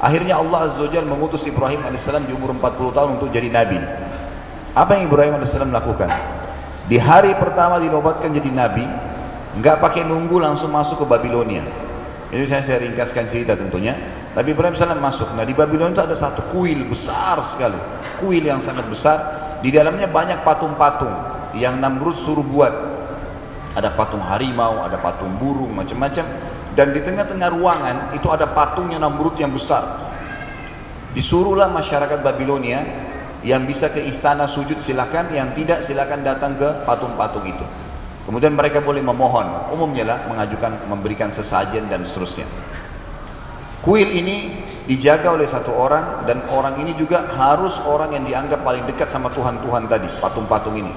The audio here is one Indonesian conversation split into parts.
Akhirnya Allah Azza wa Jalla mengutus Ibrahim alaihissalam di umur 40 tahun untuk jadi nabi. Apa yang Ibrahim alaihissalam lakukan? Di hari pertama dinobatkan jadi nabi, nggak pakai nunggu, langsung masuk ke Babilonia. Itu saya ringkaskan cerita tentunya. Nabi Ibrahim alaihissalam masuk. Nah, di Babilonia itu ada satu kuil besar sekali, kuil yang sangat besar. Di dalamnya banyak patung-patung yang Namrud suruh buat. Ada patung harimau, ada patung burung, macam-macam. Dan di tengah-tengah ruangan itu ada patungnya Namrud yang besar. Disuruhlah masyarakat Babilonia yang bisa ke istana sujud silakan, yang tidak silakan datang ke patung-patung itu. Kemudian mereka boleh memohon, umumnya lah mengajukan memberikan sesajen dan seterusnya. Kuil ini dijaga oleh satu orang, dan orang ini juga harus orang yang dianggap paling dekat sama Tuhan-Tuhan tadi, patung-patung ini.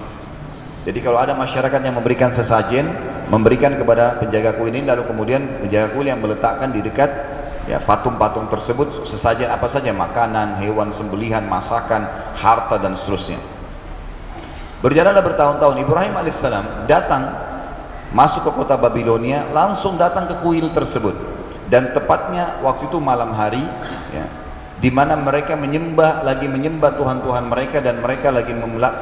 Jadi kalau ada masyarakat yang memberikan sesajen, memberikan kepada penjaga kuil ini, lalu kemudian penjaga kuil yang meletakkan di dekat ya patung-patung tersebut sesajen apa saja, makanan, hewan sembelihan, masakan, harta dan seterusnya. Berjalanlah bertahun-tahun, Ibrahim alaihissalam datang masuk ke kota Babilonia, langsung datang ke kuil tersebut, dan tepatnya waktu itu malam hari ya, di mana mereka lagi menyembah Tuhan-Tuhan mereka, dan mereka lagi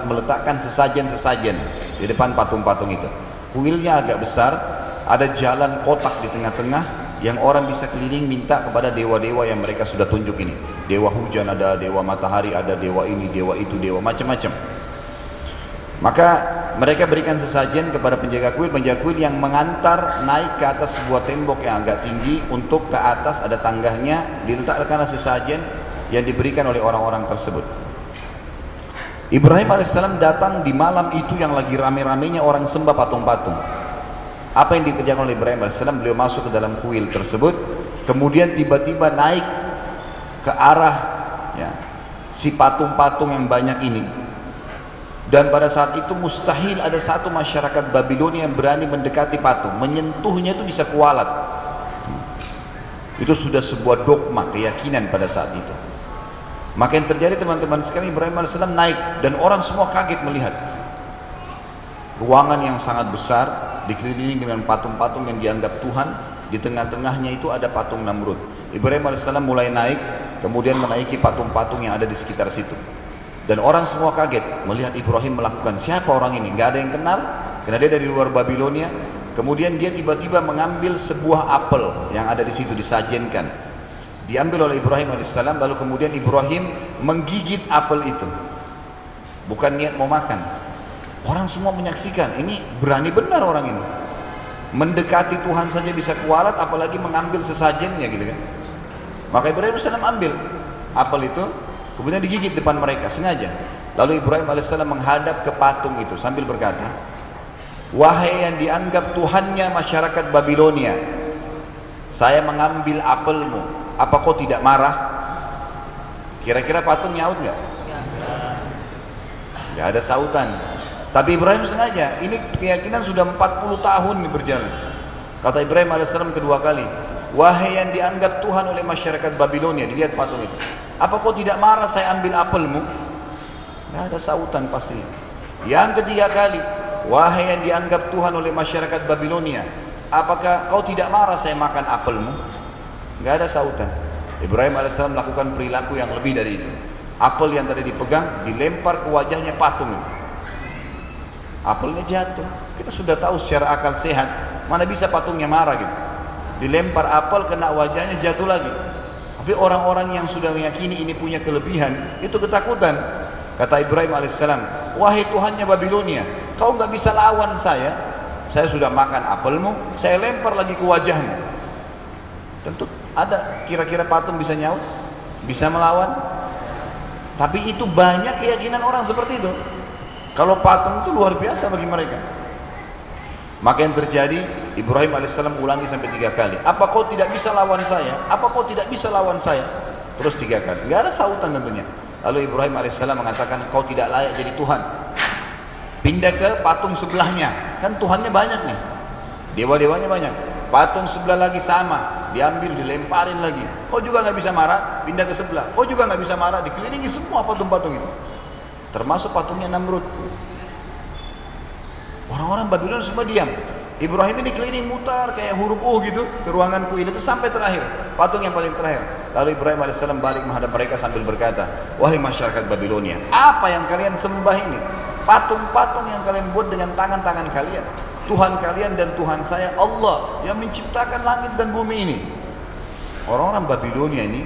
meletakkan sesajen-sesajen di depan patung-patung itu. Kuilnya agak besar, ada jalan kotak di tengah-tengah yang orang bisa keliling minta kepada dewa-dewa yang mereka sudah tunjuk ini. Dewa hujan ada, dewa matahari ada, dewa ini, dewa itu, dewa macam-macam. Maka mereka berikan sesajen kepada penjaga kuil yang mengantar naik ke atas sebuah tembok yang agak tinggi. Untuk ke atas ada tangganya, diletakkanlah sesajen yang diberikan oleh orang-orang tersebut. Ibrahim alaihissalam datang di malam itu yang lagi rame-ramenya orang sembah patung-patung. Apa yang dikerjakan oleh Ibrahim alaihissalam? Beliau masuk ke dalam kuil tersebut, kemudian tiba-tiba naik ke arah ya, si patung-patung yang banyak ini. Dan pada saat itu mustahil ada satu masyarakat Babilonia yang berani mendekati patung, menyentuhnya itu bisa kualat. Itu sudah sebuah dogma, keyakinan pada saat itu. Maka yang terjadi teman-teman sekalian, Ibrahim alaihissalam naik dan orang semua kaget melihat ruangan yang sangat besar dikelilingi dengan patung-patung yang dianggap Tuhan. Di tengah-tengahnya itu ada patung Namrud. Ibrahim alaihissalam mulai naik, kemudian menaiki patung-patung yang ada di sekitar situ. Dan orang semua kaget melihat Ibrahim melakukan. Siapa orang ini? Nggak ada yang kenal, karena dia dari luar Babilonia. Kemudian dia tiba-tiba mengambil sebuah apel yang ada di situ, disajenkan. Diambil oleh Ibrahim alaihissalam, lalu kemudian Ibrahim menggigit apel itu. Bukan niat mau makan. Orang semua menyaksikan, ini berani benar orang ini. Mendekati Tuhan saja bisa kualat, apalagi mengambil sesajennya gitu kan. Maka Ibrahim alaihissalam ambil apel itu, kemudian digigit depan mereka, sengaja. Lalu Ibrahim alaihissalam menghadap ke patung itu sambil berkata, "Wahai yang dianggap Tuhannya masyarakat Babilonia, saya mengambil apelmu. Apa kau tidak marah?" Kira-kira patung nyaut nggak? Nggak ada sautan. Tapi Ibrahim sengaja, ini keyakinan sudah 40 tahun berjalan. Kata Ibrahim alaihissalam kedua kali, "Wahai yang dianggap Tuhan oleh masyarakat Babilonia," dilihat patung itu, "apa kau tidak marah saya ambil apelmu?" Nggak ada sautan pastinya. Yang ketiga kali, "Wahai yang dianggap Tuhan oleh masyarakat Babilonia, apakah kau tidak marah saya makan apelmu?" Nggak ada sautan. Ibrahim alaihissalam melakukan perilaku yang lebih dari itu. Apel yang tadi dipegang dilempar ke wajahnya patung itu. Apelnya jatuh. Kita sudah tahu secara akal sehat, mana bisa patungnya marah gitu. Dilempar apel kena wajahnya, jatuh lagi. Tapi orang-orang yang sudah meyakini ini punya kelebihan, itu ketakutan. Kata Ibrahim alaihissalam, "Wahai Tuhannya Babilonia, kau nggak bisa lawan saya. Saya sudah makan apelmu, saya lempar lagi ke wajahmu." Tentu ada, kira-kira patung bisa nyaut, bisa melawan. Tapi itu banyak keyakinan orang seperti itu. Kalau patung itu luar biasa bagi mereka. Maka yang terjadi, Ibrahim alaihissalam ulangi sampai 3 kali. "Apa kau tidak bisa lawan saya? Apa kau tidak bisa lawan saya?" Terus 3 kali. Nggak ada sautan tentunya. Lalu Ibrahim alaihissalam mengatakan, "Kau tidak layak jadi Tuhan. Pindah ke patung sebelahnya. Kan Tuhannya banyak nih. Dewa-dewanya banyak. Patung sebelah lagi sama. Diambil, dilemparin lagi. Kau juga nggak bisa marah, pindah ke sebelah. Kau juga nggak bisa marah, dikelilingi semua patung-patung itu. Termasuk patungnya Namrud. Orang-orang Babilonia semua diam. Ibrahim ini keliling mutar kayak huruf U gitu ke ruangan kuil itu sampai terakhir, patung yang paling terakhir. Lalu Ibrahim alaihissalam balik menghadap mereka sambil berkata, wahai masyarakat Babilonia, apa yang kalian sembah ini? Patung-patung yang kalian buat dengan tangan-tangan kalian. Tuhan kalian dan Tuhan saya Allah yang menciptakan langit dan bumi ini. Orang-orang Babilonia ini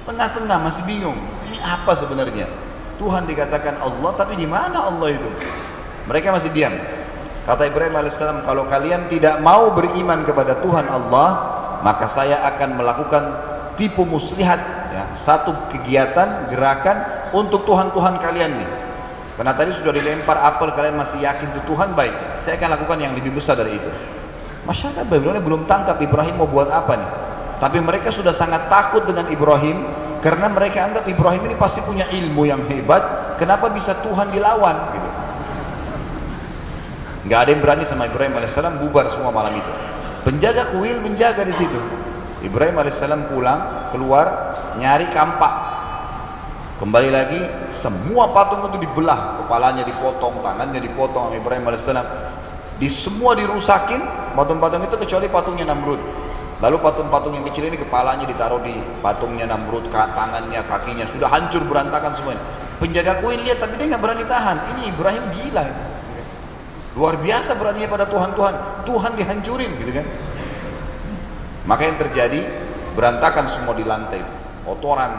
tengah-tengah masih bingung, ini apa sebenarnya? Tuhan dikatakan Allah, tapi di mana Allah itu? Mereka masih diam. Kata Ibrahim alaihissalam, kalau kalian tidak mau beriman kepada Tuhan Allah, maka saya akan melakukan tipu muslihat, ya, satu kegiatan, gerakan untuk Tuhan-Tuhan kalian nih. Karena tadi sudah dilempar apel, kalian masih yakin itu Tuhan, baik, saya akan lakukan yang lebih besar dari itu. Masyarakat Babilonia belum tangkap Ibrahim mau buat apa nih. Tapi mereka sudah sangat takut dengan Ibrahim, karena mereka anggap Ibrahim ini pasti punya ilmu yang hebat. Kenapa bisa Tuhan dilawan gitu. Nggak ada yang berani sama Ibrahim alaihissalam, bubar semua malam itu. Penjaga kuil menjaga di situ. Ibrahim alaihissalam pulang, keluar, nyari kampak. Kembali lagi, semua patung itu dibelah, kepalanya dipotong, tangannya dipotong sama Ibrahim alaihissalam. Semua dirusakin, patung-patung itu kecuali patungnya Namrud. Lalu patung-patung yang kecil ini kepalanya ditaruh di patungnya Namrud, tangannya, kakinya, sudah hancur berantakan semuanya. Penjaga kuil lihat, tapi dia nggak berani tahan. Ini Ibrahim gila. Luar biasa beraninya pada Tuhan-Tuhan. Tuhan dihancurin gitu kan. Maka yang terjadi, berantakan semua di lantai, kotoran,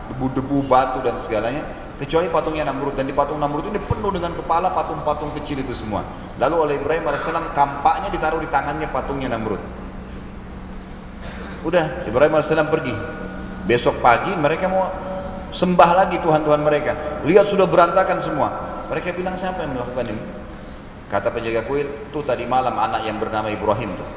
debu-debu, batu dan segalanya, kecuali patungnya Namrud. Dan di patung Namrud ini penuh dengan kepala patung-patung kecil itu semua. Lalu oleh Ibrahim alaihissalam, kampaknya ditaruh di tangannya patungnya Namrud. Udah, Ibrahim alaihissalam pergi. Besok pagi mereka mau sembah lagi Tuhan-Tuhan mereka. Lihat sudah berantakan semua. Mereka bilang, siapa yang melakukan ini? Kata penjaga kuil, tuh tadi malam anak yang bernama Ibrahim tuh.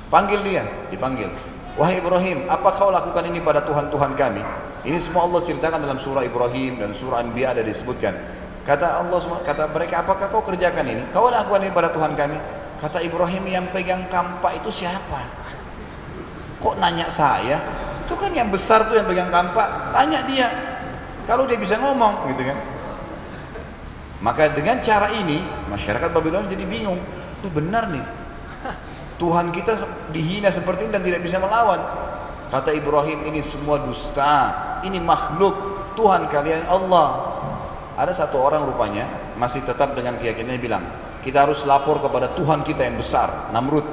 Panggil dia, dipanggil. Wahai Ibrahim, apa kau lakukan ini pada Tuhan-Tuhan kami? Ini semua Allah ceritakan dalam surah Ibrahim dan surah Anbiya ada disebutkan. Kata Allah, kata mereka, apakah kau kerjakan ini? Kau lakukan ini pada Tuhan kami? Kata Ibrahim, yang pegang kampak itu siapa? Kok nanya saya? Itu kan yang besar tuh yang pegang kampak, tanya dia. Kalau dia bisa ngomong gitu kan. Maka dengan cara ini masyarakat Babilonia jadi bingung. Itu benar nih, Tuhan kita dihina seperti ini dan tidak bisa melawan. Kata Ibrahim, ini semua dusta, ini makhluk, Tuhan kalian Allah. Ada satu orang rupanya masih tetap dengan keyakinannya bilang, kita harus lapor kepada Tuhan kita yang besar, Namrud.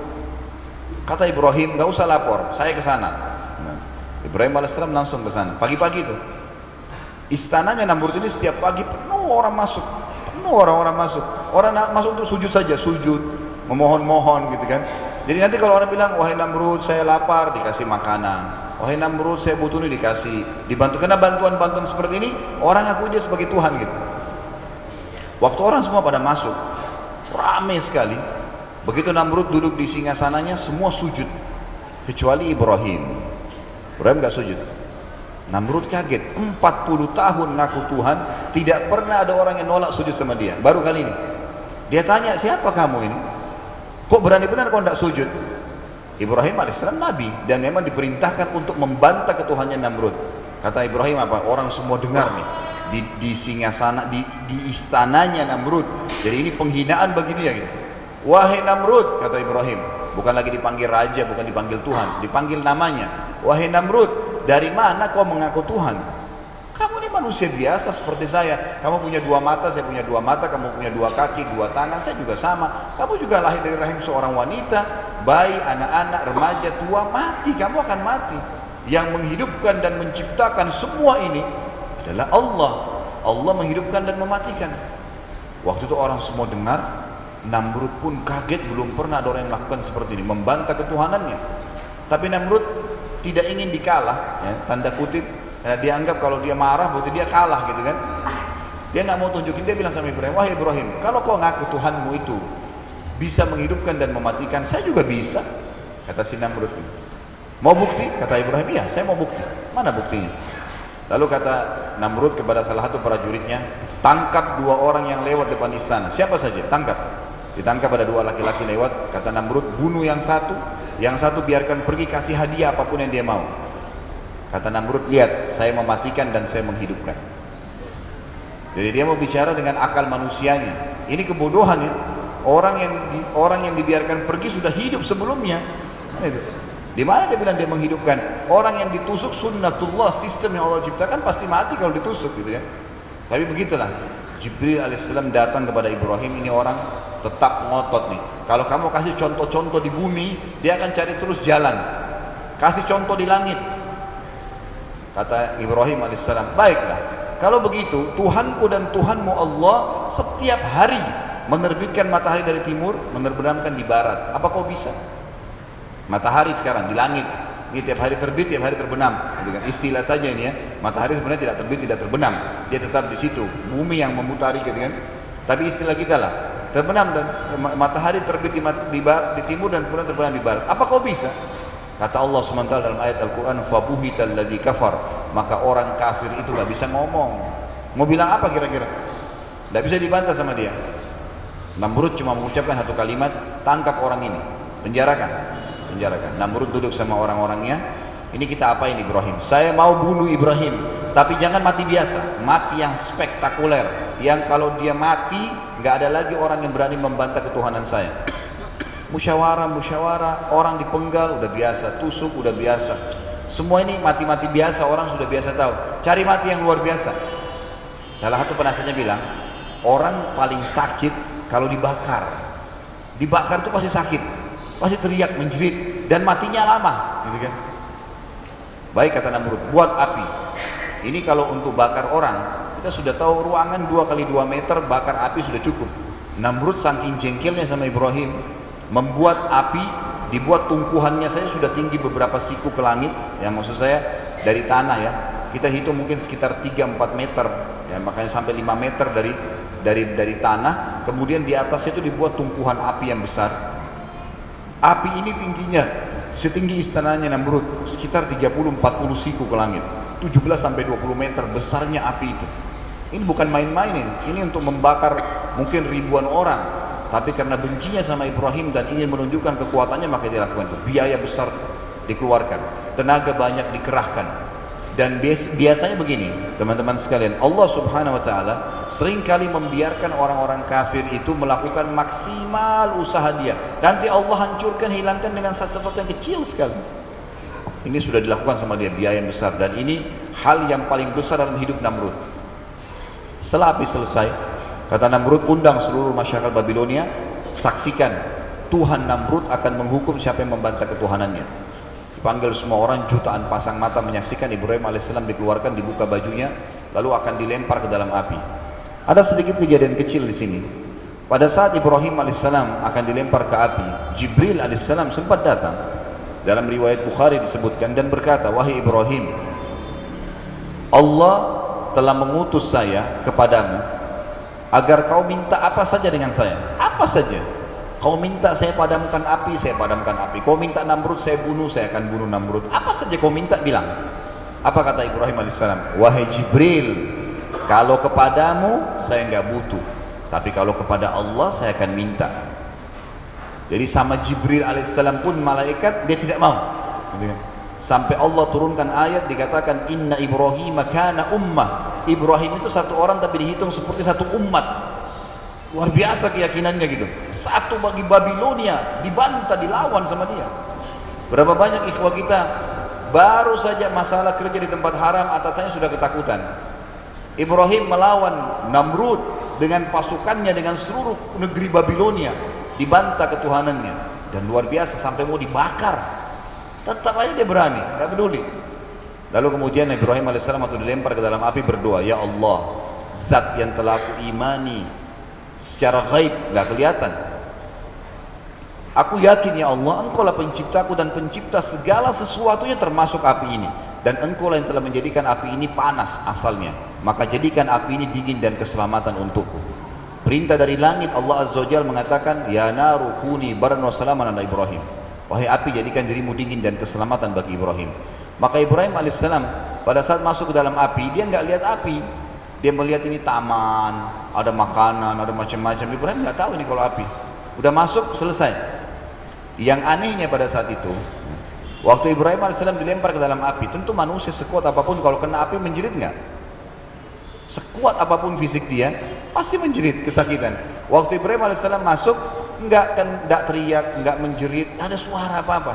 Kata Ibrahim, nggak usah lapor, saya ke sana. Ibrahim alaihissalam langsung ke sana. Pagi-pagi itu istananya Namrud ini setiap pagi penuh orang masuk. Orang-orang masuk, orang masuk untuk sujud saja, sujud, memohon-mohon gitu kan. Jadi nanti kalau orang bilang, wahai Namrud saya lapar, dikasih makanan. Wahai Namrud saya butuh ini, dikasih, dibantu. Karena bantuan-bantuan seperti ini orang akui dia sebagai Tuhan gitu. Waktu orang semua pada masuk, ramai sekali. Begitu Namrud duduk di singgasananya, semua sujud kecuali Ibrahim. Ibrahim gak sujud. Namrud kaget, 40 tahun ngaku Tuhan, tidak pernah ada orang yang nolak sujud sama dia. Baru kali ini dia tanya, siapa kamu ini? Kok berani benar kau tidak sujud? Ibrahim alaihissalam nabi dan memang diperintahkan untuk membantah ketuhannya Namrud. Kata Ibrahim apa? Orang semua dengar nih di singgasana, di istananya Namrud. Jadi ini penghinaan bagi dia gitu. Wahai Namrud, kata Ibrahim, bukan lagi dipanggil raja, bukan dipanggil Tuhan, dipanggil namanya. Wahai Namrud, dari mana kau mengaku Tuhan? Kamu ini manusia biasa seperti saya. Kamu punya dua mata, saya punya dua mata. Kamu punya dua kaki, dua tangan, saya juga sama. Kamu juga lahir dari rahim seorang wanita. Bayi, anak-anak, remaja, tua, mati. Kamu akan mati. Yang menghidupkan dan menciptakan semua ini adalah Allah. Allah menghidupkan dan mematikan. Waktu itu orang semua dengar. Namrud pun kaget, belum pernah ada orang yang melakukan seperti ini, membantah ketuhanannya. Tapi Namrud tidak ingin dikalah, ya, tanda kutip, dia anggap kalau dia marah berarti dia kalah gitu kan. Dia nggak mau tunjukin, dia bilang sama Ibrahim, wahai Ibrahim, kalau kau ngaku Tuhanmu itu bisa menghidupkan dan mematikan, saya juga bisa. Kata si Namrud, mau bukti? Kata Ibrahim, iya saya mau bukti. Mana buktinya? Lalu kata Namrud kepada salah satu prajuritnya, tangkap dua orang yang lewat depan istana, siapa saja, tangkap. Ditangkap ada dua laki-laki lewat. Kata Namrud, bunuh yang satu biarkan pergi, kasih hadiah apapun yang dia mau. Kata Namrud, lihat saya mematikan dan saya menghidupkan. Jadi dia mau bicara dengan akal manusianya. Ini kebodohan ya. Orang yang dibiarkan pergi sudah hidup sebelumnya. Mana itu? Di mana dia bilang dia menghidupkan? Orang yang ditusuk sunnatullah, sistem yang Allah ciptakan pasti mati kalau ditusuk gitu ya. Tapi begitulah. Jibril alaihissalam datang kepada Ibrahim, ini orang tetap ngotot nih. Kalau kamu kasih contoh-contoh di bumi, dia akan cari terus jalan. Kasih contoh di langit. Kata Ibrahim alaihissalam, baiklah. Kalau begitu, Tuhanku dan Tuhanmu Allah setiap hari menerbitkan matahari dari timur, menerbenamkan di barat. Apa kau bisa? Matahari sekarang di langit, ini tiap hari terbit, tiap hari terbenam. Istilah saja ini ya. Matahari sebenarnya tidak terbit, tidak terbenam. Dia tetap di situ. Bumi yang memutari gitu kan. Tapi istilah kita lah, terbenam dan matahari terbit di timur dan kemudian terbenam di barat. Apa kau bisa? Kata Allah SWT dalam ayat Al-Quran, fabuhital ladzi kafar, maka orang kafir itu gak bisa ngomong. Mau bilang apa kira-kira? Gak bisa dibantah sama dia. Namrud cuma mengucapkan satu kalimat, tangkap orang ini, penjarakan. Namrud duduk sama orang-orangnya, ini kita apain Ibrahim? Saya mau bunuh Ibrahim, tapi jangan mati biasa, mati yang spektakuler, yang kalau dia mati nggak ada lagi orang yang berani membantah ketuhanan saya. Musyawarah, orang dipenggal udah biasa, tusuk udah biasa, semua ini mati-mati biasa, orang sudah biasa tahu. Cari mati yang luar biasa. Salah satu penasihatnya bilang, orang paling sakit kalau dibakar itu pasti sakit, pasti teriak menjerit dan matinya lama gitu kan. Baik kata Namrud, buat api. Ini kalau untuk bakar orang, kita sudah tahu ruangan 2 kali 2 meter, bakar api sudah cukup. Namrud saking jengkelnya sama Ibrahim, membuat api, dibuat tumpuhannya saya sudah tinggi beberapa siku ke langit, ya maksud saya dari tanah ya, kita hitung mungkin sekitar 3-4 meter ya, makanya sampai 5 meter dari tanah. Kemudian di atasnya itu dibuat tumpuhan api yang besar. Api ini tingginya setinggi istananya Namrud, sekitar 30-40 siku ke langit, 17-20 meter besarnya api itu. Ini bukan main-mainin, ini untuk membakar mungkin ribuan orang. Tapi karena bencinya sama Ibrahim dan ingin menunjukkan kekuatannya, maka dia lakukan itu. Biaya besar dikeluarkan, tenaga banyak dikerahkan. Dan biasanya begini, teman-teman sekalian, Allah Subhanahu wa taala seringkali membiarkan orang-orang kafir itu melakukan maksimal usaha dia. Nanti Allah hancurkan, hilangkan dengan sesuatu yang kecil sekali. Ini sudah dilakukan sama dia, biaya yang besar, dan ini hal yang paling besar dalam hidup Namrud. Setelah api selesai, kata Namrud, undang seluruh masyarakat Babilonia, saksikan Tuhan Namrud akan menghukum siapa yang membantah ketuhanannya. Dipanggil semua orang, jutaan pasang mata menyaksikan. Ibrahim alaihissalam dikeluarkan, dibuka bajunya, lalu akan dilempar ke dalam api. Ada sedikit kejadian kecil di sini. Pada saat Ibrahim alaihissalam akan dilempar ke api, Jibril alaihissalam sempat datang. Dalam riwayat Bukhari disebutkan dan berkata, wahai Ibrahim, Allah telah mengutus saya kepadamu agar kau minta apa saja dengan saya, apa saja. Kau minta saya padamkan api, saya padamkan api. Kau minta Namrud, saya bunuh, saya akan bunuh Namrud. Apa saja kau minta, bilang. Apa kata Ibrahim alaihissalam? Wahai Jibril, kalau kepadamu saya nggak butuh, tapi kalau kepada Allah saya akan minta. Jadi sama Jibril alaihissalam pun malaikat dia tidak mau. Sampai Allah turunkan ayat dikatakan inna Ibrahim kana ummah. Ibrahim itu satu orang tapi dihitung seperti satu umat. Luar biasa keyakinannya gitu. Satu bagi Babilonia, dibantah, dilawan sama dia. Berapa banyak ikhwah kita baru saja masalah kerja di tempat haram, atasannya sudah ketakutan. Ibrahim melawan Namrud dengan pasukannya, dengan seluruh negeri Babilonia, dibantah ketuhanannya, dan luar biasa sampai mau dibakar. Tetap aja dia berani, nggak peduli. Lalu kemudian Ibrahim alaihissalam waktu dilempar ke dalam api berdoa, ya Allah, zat yang telah aku imani secara gaib, nggak kelihatan, aku yakin ya Allah, engkau lah penciptaku dan pencipta segala sesuatunya termasuk api ini, dan engkau lah yang telah menjadikan api ini panas asalnya, maka jadikan api ini dingin dan keselamatan untukku. Perintah dari langit, Allah Azza wa Jalla mengatakan, ya naru kuni bardan wa salaman ala Ibrahim, wahai api jadikan dirimu dingin dan keselamatan bagi Ibrahim. Maka Ibrahim alaihissalam pada saat masuk ke dalam api, dia nggak lihat api, dia melihat ini taman, ada makanan, ada macam-macam. Ibrahim nggak tahu ini kalau api. Udah masuk, selesai. Yang anehnya pada saat itu, waktu Ibrahim alaihissalam dilempar ke dalam api, tentu manusia sekuat apapun kalau kena api menjerit nggak? Sekuat apapun fisik dia, pasti menjerit kesakitan. Waktu Ibrahim alaihissalam masuk, enggak teriak, enggak menjerit, enggak ada suara apa-apa.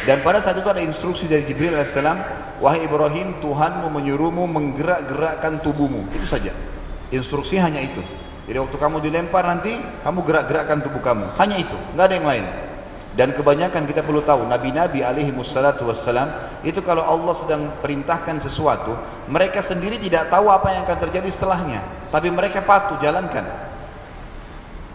Dan pada saat itu ada instruksi dari Jibril alaihissalam, wahai Ibrahim, Tuhanmu menyuruhmu menggerak-gerakkan tubuhmu. Itu saja. Instruksi hanya itu. Jadi waktu kamu dilempar nanti, kamu gerak-gerakkan tubuh kamu. Hanya itu, enggak ada yang lain. Dan kebanyakan kita perlu tahu, Nabi-Nabi alaihi wassalatu wassalam, itu kalau Allah sedang perintahkan sesuatu, mereka sendiri tidak tahu apa yang akan terjadi setelahnya. Tapi mereka patuh, jalankan.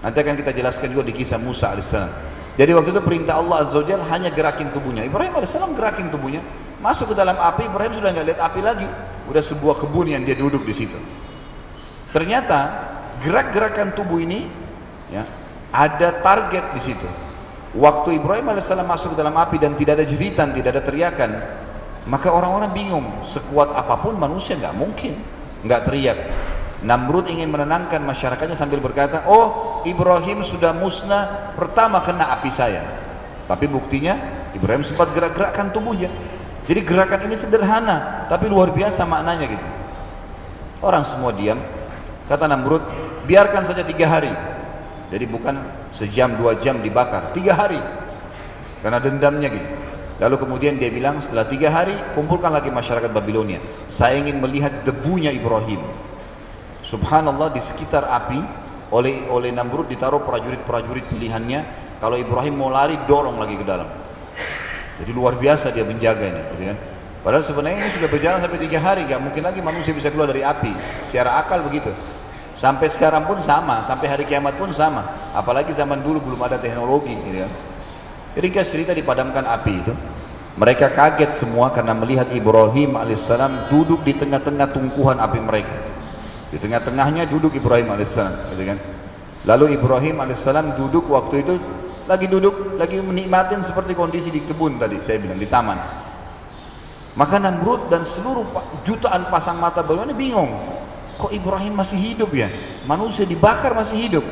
Nanti akan kita jelaskan juga di kisah Musa alaihissalam. Jadi waktu itu perintah Allah azza wa jalla hanya gerakin tubuhnya. Ibrahim alaihissalam gerakin tubuhnya, masuk ke dalam api. Ibrahim sudah nggak lihat api lagi, udah sebuah kebun yang dia duduk di situ. Ternyata gerak-gerakan tubuh ini, ya, ada target di situ. Waktu Ibrahim alaihissalam masuk ke dalam api dan tidak ada jeritan, tidak ada teriakan, maka orang-orang bingung. Sekuat apapun manusia nggak mungkin nggak teriak. Namrud ingin menenangkan masyarakatnya sambil berkata, oh Ibrahim sudah musnah pertama kena api saya. Tapi buktinya Ibrahim sempat gerak-gerakkan tubuhnya. Jadi gerakan ini sederhana tapi luar biasa maknanya gitu. Orang semua diam. Kata Namrud, biarkan saja 3 hari. Jadi bukan sejam 2 jam dibakar, 3 hari. Karena dendamnya gitu. Lalu kemudian dia bilang, setelah 3 hari kumpulkan lagi masyarakat Babilonia. Saya ingin melihat debunya Ibrahim. Subhanallah, di sekitar api oleh Namrud ditaruh prajurit-prajurit pilihannya. Kalau Ibrahim mau lari, dorong lagi ke dalam. Jadi luar biasa dia menjaga ini, gitu kan? Padahal sebenarnya ini sudah berjalan sampai 3 hari, gak mungkin lagi manusia bisa keluar dari api. Secara akal begitu. Sampai sekarang pun sama, sampai hari kiamat pun sama. Apalagi zaman dulu belum ada teknologi, gitu kan? Ringkas cerita, dipadamkan api itu. Mereka kaget semua karena melihat Ibrahim alaihissalam duduk di tengah-tengah tungkuhan api mereka. Di tengah-tengahnya duduk Ibrahim alaihissalam, gitu kan? Lalu Ibrahim alaihissalam duduk waktu itu lagi menikmatin seperti kondisi di kebun tadi saya bilang, di taman. Maka Namrud dan seluruh jutaan pasang mata Babilonia bingung, kok Ibrahim masih hidup ya? Manusia dibakar masih hidup.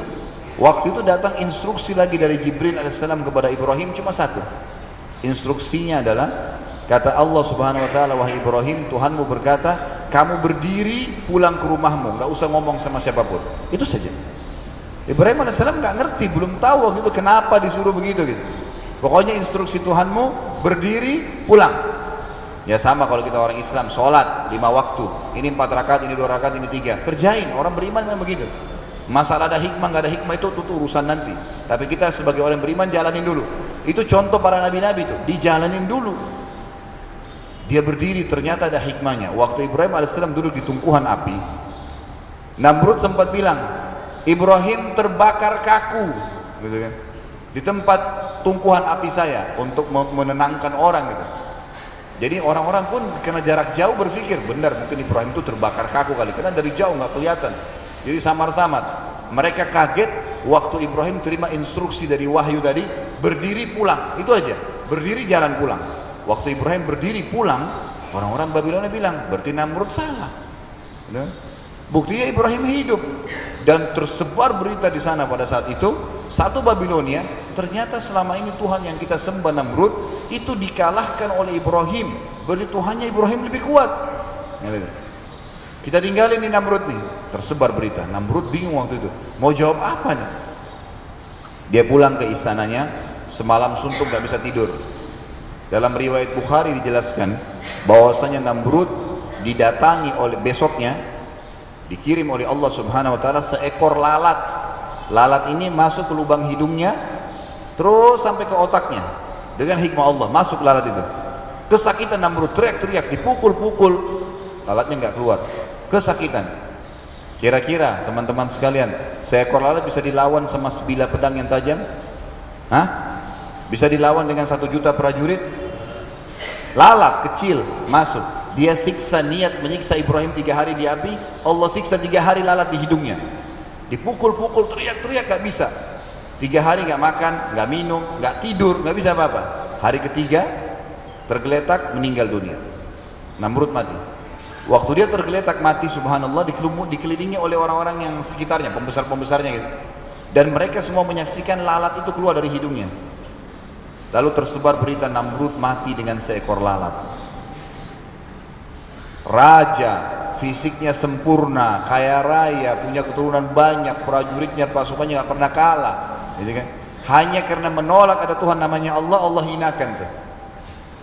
Waktu itu datang instruksi lagi dari Jibril alaihissalam kepada Ibrahim, cuma satu. Instruksinya adalah, kata Allah subhanahu wa ta'ala, wahai Ibrahim, Tuhanmu berkata, kamu berdiri pulang ke rumahmu, nggak usah ngomong sama siapapun. Itu saja. Ibrahim alaihissalam nggak ngerti, belum tahu waktu itu kenapa disuruh begitu gitu. Pokoknya instruksi Tuhanmu, berdiri pulang. Ya sama kalau kita orang Islam, sholat 5 waktu, ini 4 rakaat, ini 2 rakaat, ini 3, kerjain. Orang beriman memang begitu. Masalah ada hikmah nggak ada hikmah itu urusan nanti. Tapi kita sebagai orang beriman jalanin dulu. Itu contoh para nabi-nabi itu, dijalanin dulu. Dia berdiri, ternyata ada hikmahnya. Waktu Ibrahim alaihissalam duduk di tungkuhan api, Namrud sempat bilang, Ibrahim terbakar kaku, gitu kan? Di tempat tungkuhan api saya untuk menenangkan orang gitu. Jadi orang-orang pun karena jarak jauh berpikir, benar mungkin Ibrahim itu terbakar kaku kali, karena dari jauh nggak kelihatan. Jadi samar-samar. Mereka kaget waktu Ibrahim terima instruksi dari wahyu tadi, berdiri pulang, itu aja. Berdiri jalan pulang. Waktu Ibrahim berdiri pulang, orang-orang Babilonia bilang, berarti Namrud salah. Buktinya Ibrahim hidup. Dan tersebar berita di sana pada saat itu, satu Babilonia, ternyata selama ini Tuhan yang kita sembah Namrud itu dikalahkan oleh Ibrahim. Berarti Tuhannya Ibrahim lebih kuat. Kita tinggalin di Namrud nih, tersebar berita. Namrud bingung waktu itu, mau jawab apa nih? Dia pulang ke istananya, semalam suntuk gak bisa tidur. Dalam riwayat Bukhari dijelaskan bahwasanya Namrud didatangi oleh besoknya, dikirim oleh Allah subhanahu wa ta'ala seekor lalat. Lalat ini masuk ke lubang hidungnya, terus sampai ke otaknya. Dengan hikmah Allah, masuk lalat itu. Kesakitan Namrud, teriak-teriak, dipukul-pukul, lalatnya nggak keluar. Kesakitan. Kira-kira teman-teman sekalian, seekor lalat bisa dilawan sama sebilah pedang yang tajam? Hah? Bisa dilawan dengan 1 juta prajurit? Lalat kecil masuk, dia siksa, niat menyiksa Ibrahim 3 hari di api, Allah siksa 3 hari lalat di hidungnya. Dipukul-pukul, teriak-teriak, gak bisa. 3 hari gak makan, gak minum, gak tidur, gak bisa apa-apa. Hari ketiga tergeletak, meninggal dunia. Namrud mati. Waktu dia tergeletak mati, subhanallah, dikelilingi oleh orang-orang yang sekitarnya, pembesar-pembesarnya gitu. Dan mereka semua menyaksikan lalat itu keluar dari hidungnya. Lalu tersebar berita Namrud mati dengan seekor lalat. Raja fisiknya sempurna, kaya raya, punya keturunan banyak, prajuritnya, pasukannya nggak pernah kalah, gitu kan? Hanya karena menolak ada Tuhan namanya Allah, Allah hinakan tuh.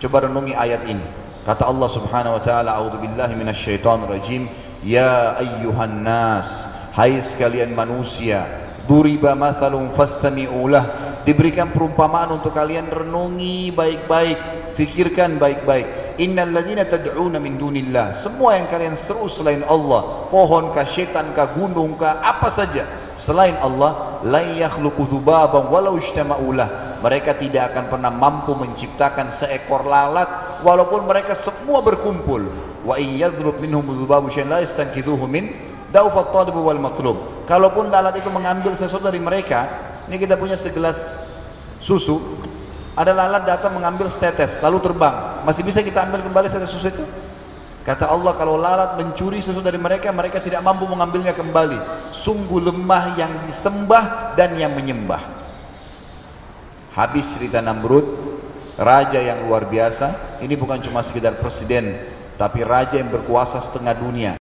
Coba renungi ayat ini. Kata Allah Subhanahu wa taala, "A'udzubillahi minasyaitonir rajim. Ya ayyuhan nas, hai sekalian manusia, duriba mathalun fastami'u lah." Diberikan perumpamaan untuk kalian, renungi baik-baik, fikirkan baik-baik. Innal ladzina tad'una min dunillah, semua yang kalian seru selain Allah, pohon kah, syaitan kah, gunung kah, apa saja selain Allah, la yakhluqu dzubaban walau ijtama'u lah, mereka tidak akan pernah mampu menciptakan seekor lalat walaupun mereka semua berkumpul. Wa in yadhrub minhum dzubabu syai'an la yastanqidhuhu min dawfat talib wal matlub. Kalaupun lalat itu mengambil sesuatu dari mereka, ini kita punya segelas susu, ada lalat datang mengambil setetes lalu terbang, masih bisa kita ambil kembali setetes susu itu? Kata Allah, kalau lalat mencuri sesuatu dari mereka, mereka tidak mampu mengambilnya kembali. Sungguh lemah yang disembah dan yang menyembah. Habis cerita Namrud, raja yang luar biasa. Ini bukan cuma sekedar presiden, tapi raja yang berkuasa setengah dunia.